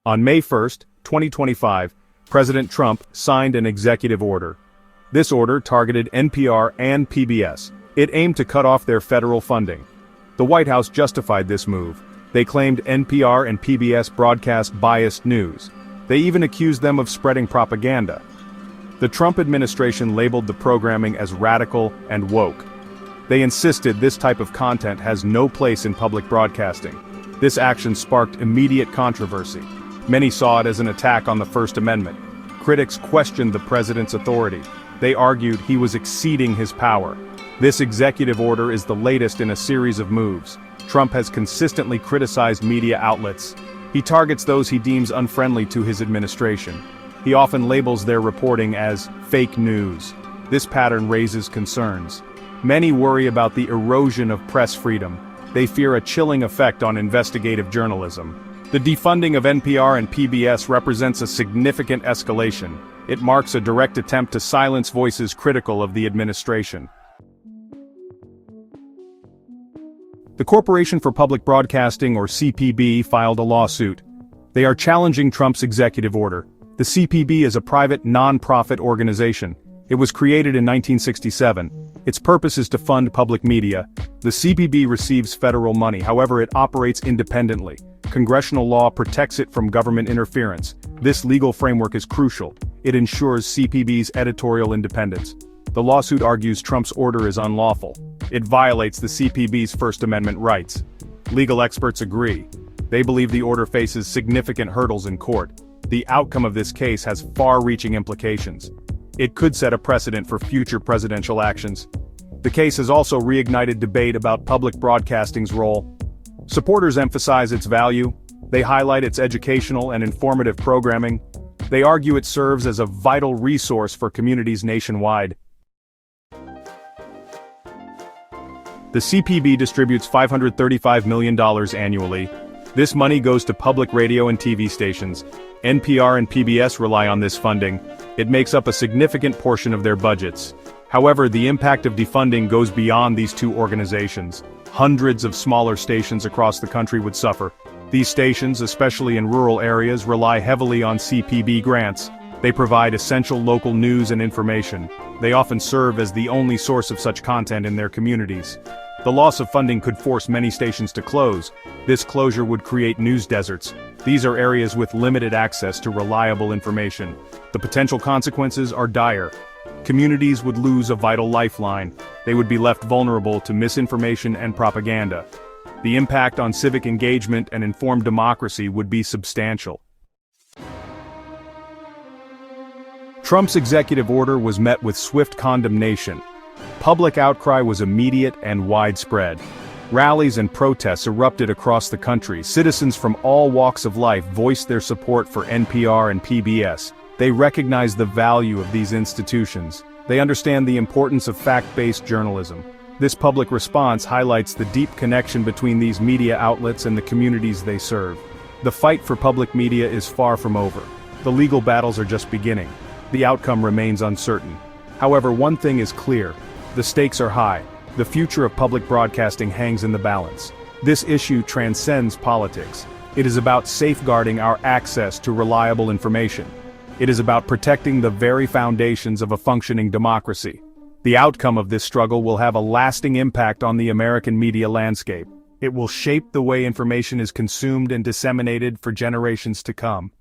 On May 1, 2025, President Trump signed an executive order. This order targeted NPR and PBS. It aimed to cut off their federal funding. The White House justified this move. They claimed NPR and PBS broadcast biased news. They even accused them of spreading propaganda. The Trump administration labeled the programming as radical and woke. They insisted this type of content has no place in public broadcasting. This action sparked immediate controversy. Many saw it as an attack on the First Amendment. Critics questioned the president's authority. They argued he was exceeding his power. This executive order is the latest in a series of moves. Trump has consistently criticized media outlets. He targets those he deems unfriendly to his administration. He often labels their reporting as fake news. This pattern raises concerns. Many worry about the erosion of press freedom. They fear a chilling effect on investigative journalism. The defunding of NPR and PBS represents a significant escalation. It marks a direct attempt to silence voices critical of the administration. The Corporation for Public Broadcasting, or CPB, filed a lawsuit. They are challenging Trump's executive order. The CPB is a private, non-profit organization. It was created in 1967. Its purpose is to fund public media. The CPB receives federal money, however, it operates independently. Congressional law protects it from government interference. This legal framework is crucial. It ensures CPB's editorial independence. The lawsuit argues Trump's order is unlawful. It violates the CPB's First Amendment rights. Legal experts agree. They believe the order faces significant hurdles in court. The outcome of this case has far-reaching implications. It could set a precedent for future presidential actions. The case has also reignited debate about public broadcasting's role. Supporters emphasize its value. They highlight its educational and informative programming. They argue it serves as a vital resource for communities nationwide. The CPB distributes $535 million annually. This money goes to public radio and TV stations. NPR and PBS rely on this funding. It makes up a significant portion of their budgets. However, the impact of defunding goes beyond these two organizations. Hundreds of smaller stations across the country would suffer. These stations, especially in rural areas, rely heavily on CPB grants. They provide essential local news and information. They often serve as the only source of such content in their communities. The loss of funding could force many stations to close. This closure would create news deserts. These are areas with limited access to reliable information. The potential consequences are dire. Communities would lose a vital lifeline. They would be left vulnerable to misinformation and propaganda. The impact on civic engagement and informed democracy would be substantial. Trump's executive order was met with swift condemnation. Public outcry was immediate and widespread. Rallies and protests erupted across the country. Citizens from all walks of life voiced their support for NPR and PBS. They recognize the value of these institutions. They understand the importance of fact-based journalism. This public response highlights the deep connection between these media outlets and the communities they serve. The fight for public media is far from over. The legal battles are just beginning. The outcome remains uncertain. However, one thing is clear. The stakes are high. The future of public broadcasting hangs in the balance. This issue transcends politics. It is about safeguarding our access to reliable information. It is about protecting the very foundations of a functioning democracy. The outcome of this struggle will have a lasting impact on the American media landscape. It will shape the way information is consumed and disseminated for generations to come.